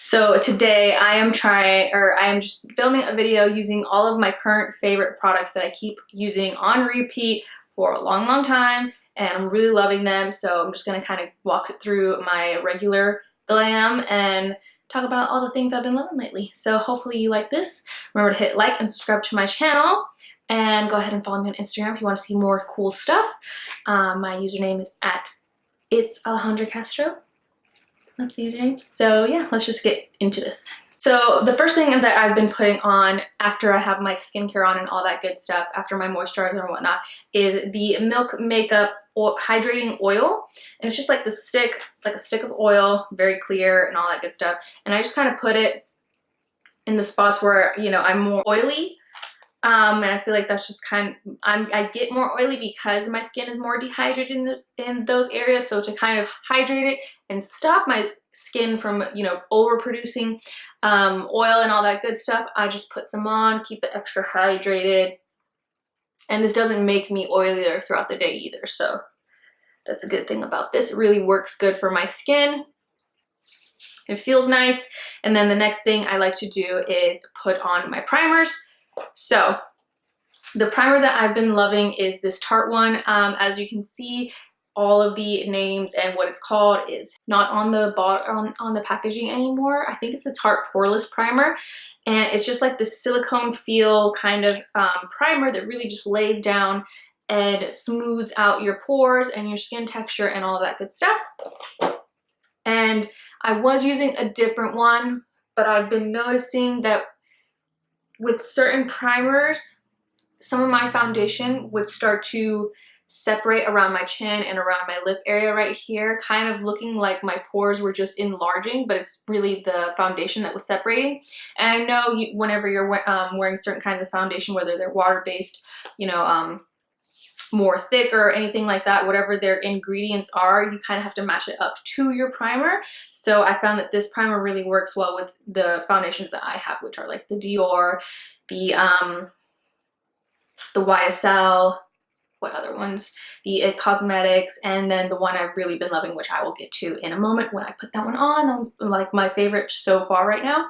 So today I am just filming a video using all of my current favorite products that I keep using on repeat for a long time, and I'm really loving them. So I'm just gonna kind of walk through my regular glam and talk about all the things I've been loving lately. So hopefully you like this. Remember to hit like and subscribe to my channel, and go ahead and follow me on Instagram if you want to see more cool stuff. My username is @itsalejandra_castro. That's the username. So yeah, let's just get into this. So the first thing that I've been putting on after I have my skincare on and all that good stuff, after my moisturizer and whatnot, is the Milk Makeup Hydrating Oil. And it's just like the stick. It's like a stick of oil, very clear and all that good stuff. And I just kind of put it in the spots where, you know, I'm more oily. And I feel like that's just I get more oily because my skin is more dehydrated in those areas. So to kind of hydrate it and stop my skin from, you know, overproducing oil and all that good stuff, I just put some on, keep it extra hydrated. And this doesn't make me oilier throughout the day either. So that's a good thing about this. It really works good for my skin. It feels nice. And then the next thing I like to do is put on my primers. So the primer that I've been loving is this Tarte one. As you can see, all of the names and what it's called is not on the on the packaging anymore. I think it's the Tarte Poreless primer, and it's just like this silicone feel kind of primer that really just lays down and smooths out your pores and your skin texture and all of that good stuff. And I was using a different one, but I've been noticing that with certain primers, some of my foundation would start to separate around my chin and around my lip area right here, kind of looking like my pores were just enlarging, but it's really the foundation that was separating. And I know whenever you're wearing certain kinds of foundation, whether they're water-based, you know, more thick or anything like that, whatever their ingredients are, you kind of have to match it up to your primer. So I found that this primer really works well with the foundations that I have, which are like the Dior, the YSL, what other ones? The It Cosmetics, and then the one I've really been loving, which I will get to in a moment when I put that one on. That one's like my favorite so far right now.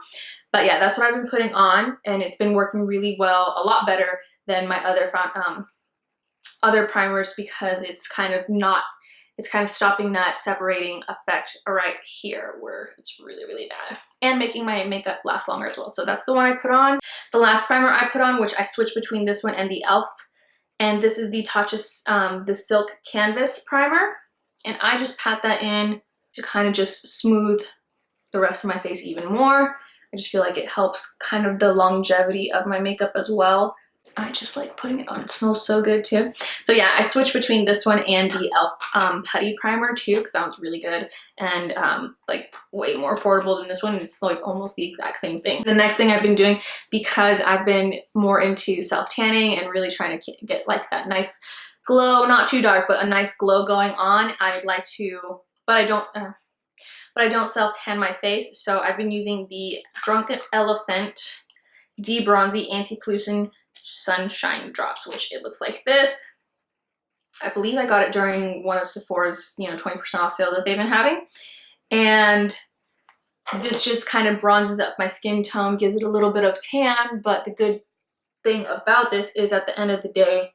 But yeah, that's what I've been putting on, and it's been working really well, a lot better than my other primers, because it's kind of stopping that separating effect right here where it's really bad, and making my makeup last longer as well. So that's the one I put on. The last primer I put on, which I switched between this one and the e.l.f., and this is the Tatcha the Silk Canvas primer, and I just pat that in to kind of just smooth the rest of my face even more. I just feel like it helps kind of the longevity of my makeup as well. I just like putting it on. It smells so good too. So yeah, I switched between this one and the e.l.f. Putty Primer too, because that one's really good and like way more affordable than this one. It's like almost the exact same thing. The next thing I've been doing, because I've been more into self-tanning and really trying to get like that nice glow, not too dark, but a nice glow going on, I'd like to, but I don't self-tan my face. So I've been using the Drunken Elephant D-Bronzi Anti-Pollution Sunshine Drops, which it looks like this. I believe I got it during one of Sephora's, you know, 20% off sale that they've been having. And this just kind of bronzes up my skin tone, gives it a little bit of tan, but the good thing about this is at the end of the day,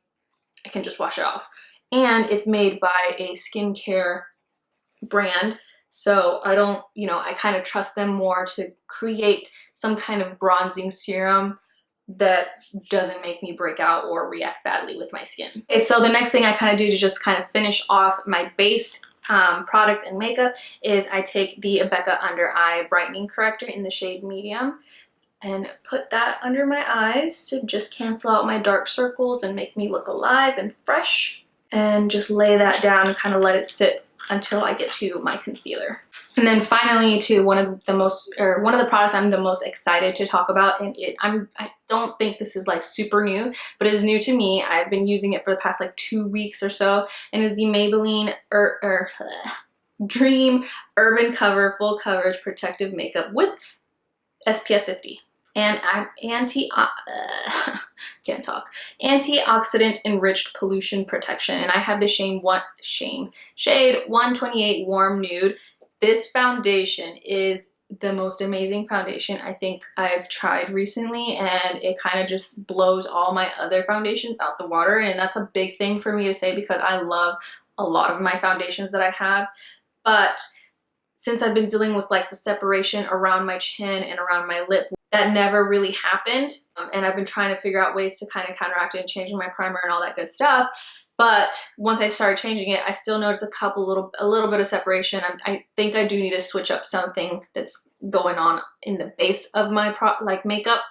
I can just wash it off. And it's made by a skincare brand. So I don't, you know, I kind of trust them more to create some kind of bronzing serum that doesn't make me break out or react badly with my skin. Okay, so the next thing I kind of do to just kind of finish off my base products and makeup is I take the Becca Under Eye Brightening Corrector in the shade Medium and put that under my eyes to just cancel out my dark circles and make me look alive and fresh, and just lay that down and kind of let it sit until I get to my concealer. And then finally to one of the products I'm the most excited to talk about, and I don't think this is like super new, but it is new to me. I've been using it for the past like 2 weeks or so, and is the Maybelline Dream Urban Cover Full Coverage Protective Makeup with SPF 50 and antioxidant enriched pollution protection. And I have the shade 128 Warm Nude. This foundation is the most amazing foundation I think I've tried recently, and it kind of just blows all my other foundations out the water. And that's a big thing for me to say because I love a lot of my foundations that I have, but since I've been dealing with like the separation around my chin and around my lip, that never really happened. And I've been trying to figure out ways to kind of counteract it and changing my primer and all that good stuff. But once I started changing it, I still noticed a little bit of separation. I think I do need to switch up something that's going on in the base of my makeup.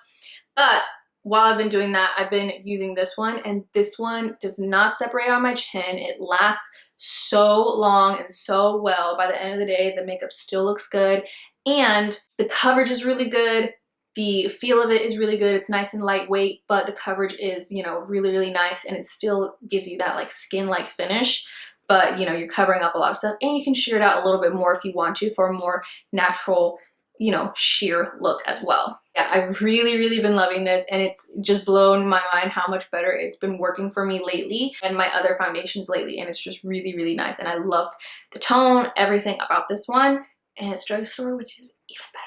But while I've been doing that, I've been using this one, and this one does not separate on my chin. It lasts so long and so well. By the end of the day, the makeup still looks good, and the coverage is really good. The feel of it is really good. It's nice and lightweight, but the coverage is, you know, really, really nice, and it still gives you that like skin-like finish, but you know, you're covering up a lot of stuff, and you can sheer it out a little bit more if you want to for a more natural, you know, sheer look as well. Yeah, I've really, really been loving this, and it's just blown my mind how much better it's been working for me lately and my other foundations lately, and it's just really, really nice, and I love the tone, everything about this one, and it's drugstore, which is even better.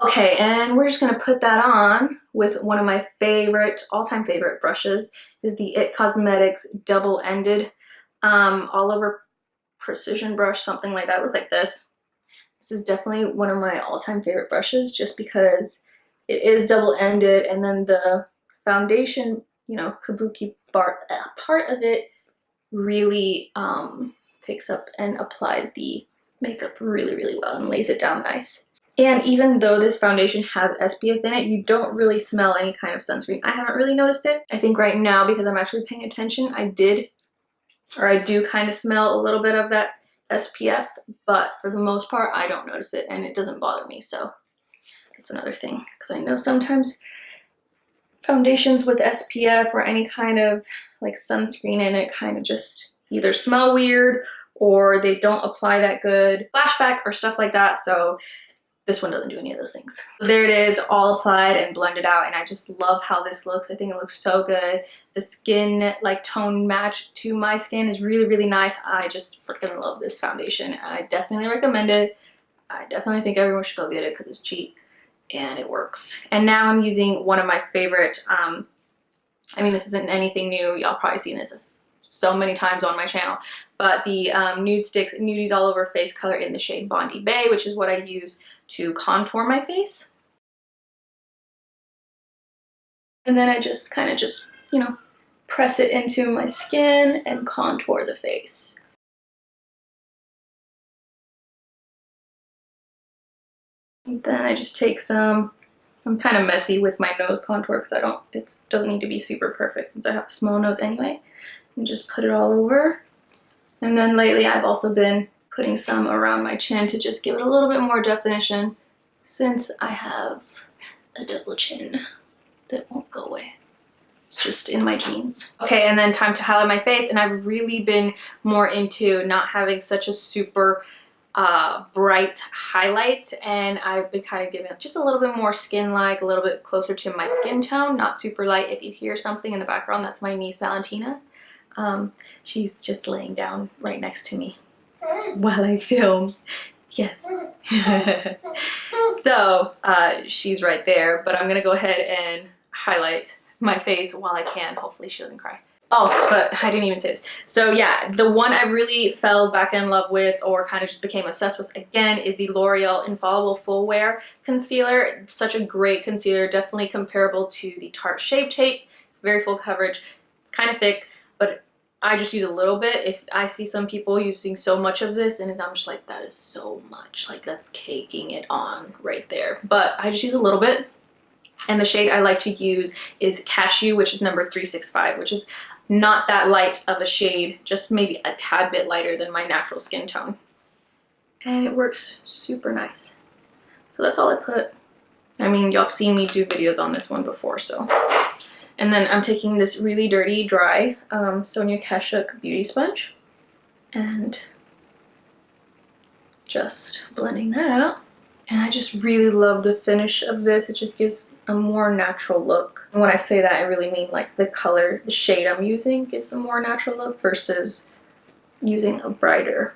Okay, and we're just gonna put that on with one of my favorite, all-time favorite brushes, is the IT Cosmetics double-ended all over precision brush, something like that. It looks like this. This is definitely one of my all-time favorite brushes just because it is double-ended, and then the foundation, you know, kabuki part of it really picks up and applies the makeup really, really well and lays it down nice. And even though this foundation has SPF in it, you don't really smell any kind of sunscreen. I haven't really noticed it. I think right now, because I'm actually paying attention, I do kind of smell a little bit of that SPF, but for the most part, I don't notice it, and it doesn't bother me, so that's another thing. Because I know sometimes foundations with SPF or any kind of like sunscreen in it kind of just either smell weird or they don't apply that good flashback or stuff like that, so this one doesn't do any of those things. There it is, all applied and blended out, and I just love how this looks. I think it looks so good. The skin like tone match to my skin is really, really nice. I just freaking love this foundation. I definitely recommend it. I definitely think everyone should go get it because it's cheap and it works. And now I'm using one of my favorite, I mean, this isn't anything new. Y'all probably seen this so many times on my channel, but the Nudestix Nudies All Over Face Color in the shade Bondi Bay, which is what I use to contour my face. And then I just kind of you know, press it into my skin and contour the face. And then I just take some, I'm kind of messy with my nose contour because it doesn't need to be super perfect since I have a small nose anyway. And just put it all over. And then lately I've also been putting some around my chin to just give it a little bit more definition since I have a double chin that won't go away. It's just in my genes. Okay, and then time to highlight my face, and I've really been more into not having such a super bright highlight, and I've been kind of giving it just a little bit more skin-like, a little bit closer to my skin tone, not super light. If you hear something in the background, that's my niece Valentina. She's just laying down right next to me while I film. Yes. So she's right there, but I'm gonna go ahead and highlight my face while I can. Hopefully she doesn't cry. Oh, but I didn't even say this. So yeah, the one I really fell back in love with, or kind of just became obsessed with again, is the L'Oreal Infallible Full Wear Concealer. It's such a great concealer, definitely comparable to the Tarte Shape Tape. It's very full coverage. It's kind of thick, but I just use a little bit. If I see some people using so much of this, and I'm just like, that is so much. Like, that's caking it on right there. But I just use a little bit. And the shade I like to use is Cashew, which is number 365, which is not that light of a shade, just maybe a tad bit lighter than my natural skin tone. And it works super nice. So that's all I put. I mean, y'all have seen me do videos on this one before, so. And then I'm taking this really dirty, dry Sonia Kashuk beauty sponge and just blending that out. And I just really love the finish of this. It just gives a more natural look. And when I say that, I really mean like the color, the shade I'm using gives a more natural look versus using a brighter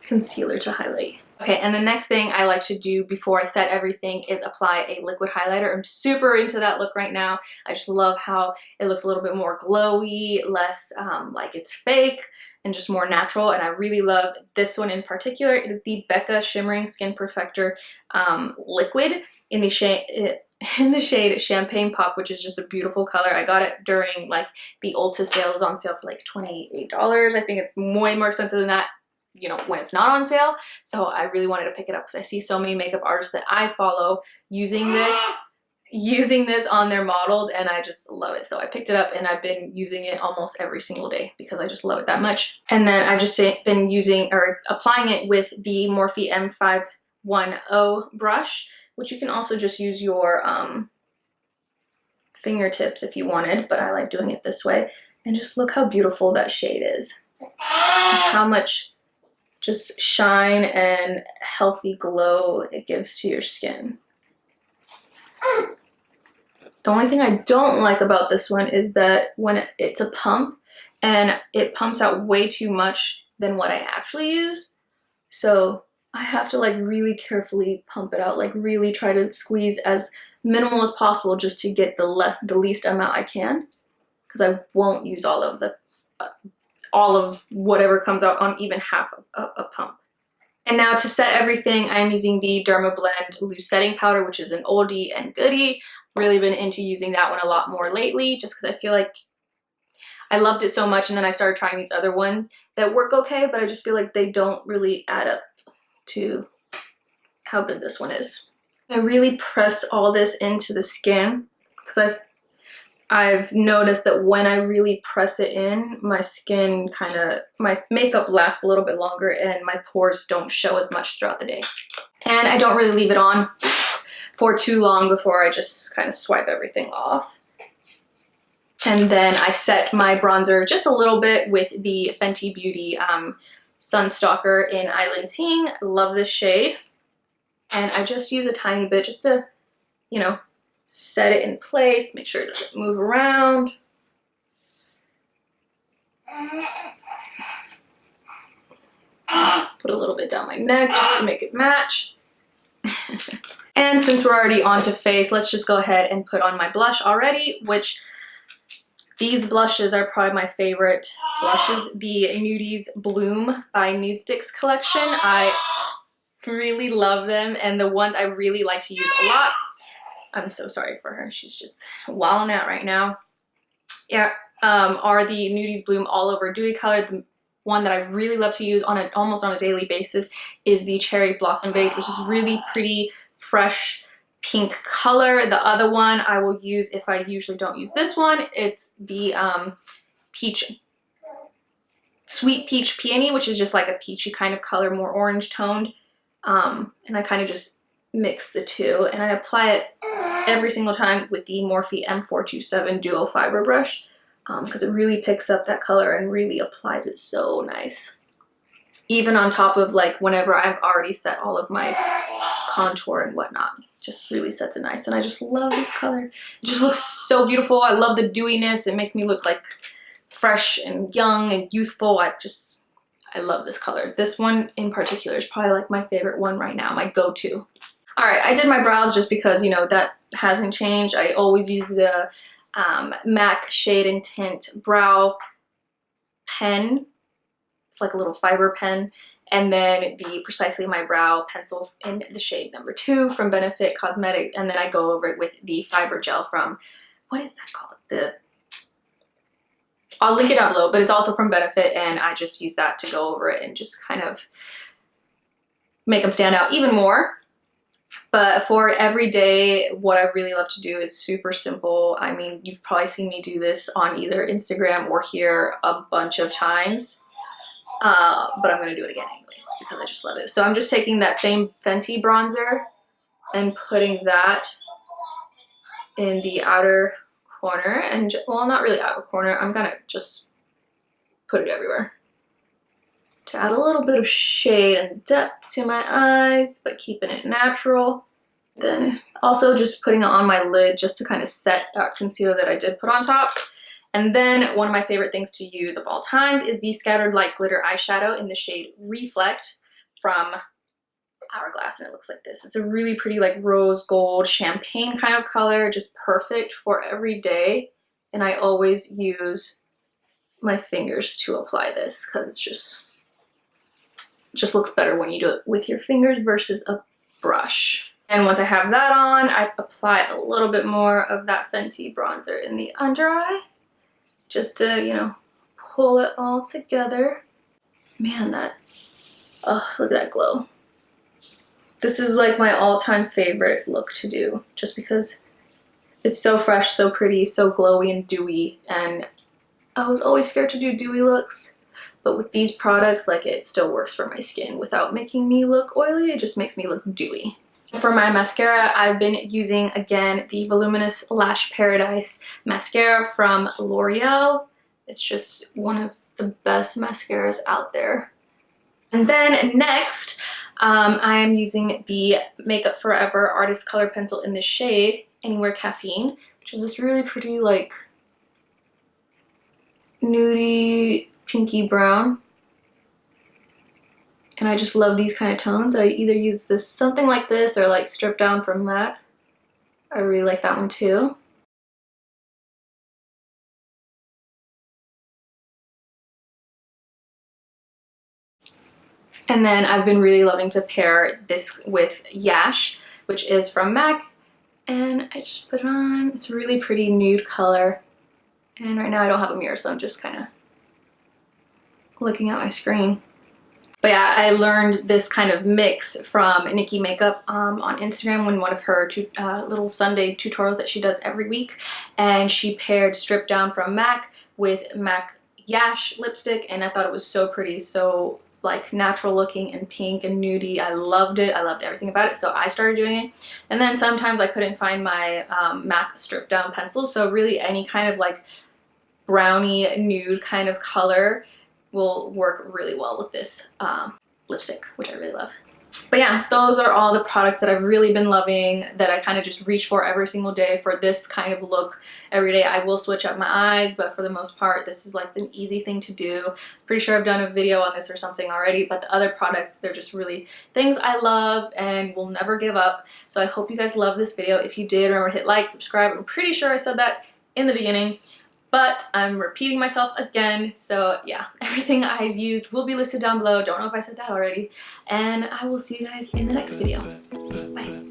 concealer to highlight. Okay, and the next thing I like to do before I set everything is apply a liquid highlighter. I'm super into that look right now. I just love how it looks a little bit more glowy, less like it's fake, and just more natural. And I really love this one in particular. It is the Becca Shimmering Skin Perfector liquid in the shade Champagne Pop, which is just a beautiful color. I got it during like the Ulta sale. It was on sale for like $28. I think it's way more expensive than that, you know, when it's not on sale. So I really wanted to pick it up because I see so many makeup artists that I follow using this on their models, and I just love it. So I picked it up and I've been using it almost every single day because I just love it that much. And then I've just been using or applying it with the Morphe M510 brush, which you can also just use your fingertips if you wanted, but I like doing it this way. And just look how beautiful that shade is. How much just shine and healthy glow it gives to your skin. The only thing I don't like about this one is that when it's a pump, and it pumps out way too much than what I actually use. So I have to like really carefully pump it out, like really try to squeeze as minimal as possible just to get the least amount I can, because I won't use all of whatever comes out on even half of a pump. And now to set everything, I'm using the Dermablend Loose Setting Powder, which is an oldie and goodie. Really been into using that one a lot more lately, just because I feel like I loved it so much, and then I started trying these other ones that work okay, but I just feel like they don't really add up to how good this one is. I really press all this into the skin because I've noticed that when I really press it in, my skin my makeup lasts a little bit longer and my pores don't show as much throughout the day. And I don't really leave it on for too long before I just kind of swipe everything off. And then I set my bronzer just a little bit with the Fenty Beauty Sun Stalk'r in Island Ting. Love this shade. And I just use a tiny bit just to, you know, set it in place, make sure it doesn't move around. Put a little bit down my neck just to make it match. And since we're already on to face, let's just go ahead and put on my blush already, which these blushes are probably my favorite blushes. The Nudies Bloom by Nudestix collection. I really love them, and the ones I really like to use a lot, I'm so sorry for her, she's just wilding out right now, yeah, are the Nudies Bloom All Over Dewy Color. The one that I really love to use on almost on a daily basis is the Cherry Blossom Beige, which is really pretty, fresh, pink color. The other one I will use if I usually don't use this one. It's the Sweet Peach Peony, which is just like a peachy kind of color, more orange toned. And I kind of just mix the two, and I apply it every single time with the Morphe M427 Duo Fiber Brush, because it really picks up that color and really applies it so nice. Even on top of like whenever I've already set all of my contour and whatnot, just really sets it nice. And I just love this color. It just looks so beautiful. I love the dewiness. It makes me look like fresh and young and youthful. I love this color. This one in particular is probably like my favorite one right now, my go-to. All right, I did my brows just because, you know, that hasn't changed. I always use the MAC Shade and Tint brow pen. It's like a little fiber pen. And then the Precisely My Brow pencil in the shade number 2 from Benefit Cosmetics. And then I go over it with the fiber gel from, what is that called? I'll link it down below, but it's also from Benefit, and I just use that to go over it and just kind of make them stand out even more. But for every day, what I really love to do is super simple. I mean, you've probably seen me do this on either Instagram or here a bunch of times, but I'm going to do it again anyways because I just love it. So I'm just taking that same Fenty bronzer and putting that in the outer corner, and well, not really outer corner, I'm gonna just put it everywhere to add a little bit of shade and depth to my eyes, but keeping it natural. Then also just putting it on my lid just to kind of set that concealer that I did put on top. And then one of my favorite things to use of all times is the Scattered Light Glitter Eyeshadow in the shade Reflect from Hourglass, and it looks like this. It's a really pretty like rose gold champagne kind of color, just perfect for every day. And I always use my fingers to apply this because it just looks better when you do it with your fingers versus a brush. And once I have that on, I apply a little bit more of that Fenty bronzer in the under eye just to, you know, pull it all together. Man, that, oh, look at that glow. This is like my all-time favorite look to do just because it's so fresh, so pretty, so glowy and dewy, and I was always scared to do dewy looks, but with these products, like, it still works for my skin without making me look oily. It just makes me look dewy. For my mascara, I've been using, again, the Voluminous Lash Paradise mascara from L'Oreal. It's just one of the best mascaras out there. And then next, I am using the Makeup Forever Artist Color Pencil in the shade Anywhere Caffeine, which is this really pretty, like, nudie pinky brown. And I just love these kind of tones. I either use this something like this or like Strip Down from MAC. I really like that one too. And then I've been really loving to pair this with Yash, which is from MAC. And I just put it on. It's a really pretty nude color. And right now I don't have a mirror, so I'm just kind of looking at my screen. But yeah, I learned this kind of mix from Nikki Makeup on Instagram when one of her little Sunday tutorials that she does every week. And she paired Strip Down from MAC with MAC Yash lipstick, and I thought it was so pretty, so like natural looking and pink and nudie. I loved it. I loved everything about it. So I started doing it. And then sometimes I couldn't find my MAC Strip Down pencil. So really any kind of like brownie nude kind of color will work really well with this lipstick, which I really love. But yeah, those are all the products that I've really been loving, that I kind of just reach for every single day for this kind of look every day. I will switch up my eyes, but for the most part, this is like an easy thing to do. Pretty sure I've done a video on this or something already, but the other products, they're just really things I love and will never give up. So I hope you guys love this video. If you did, remember to hit like, subscribe. I'm pretty sure I said that in the beginning, but I'm repeating myself again. So yeah, everything I used will be listed down below. Don't know if I said that already. And I will see you guys in the next video. Bye.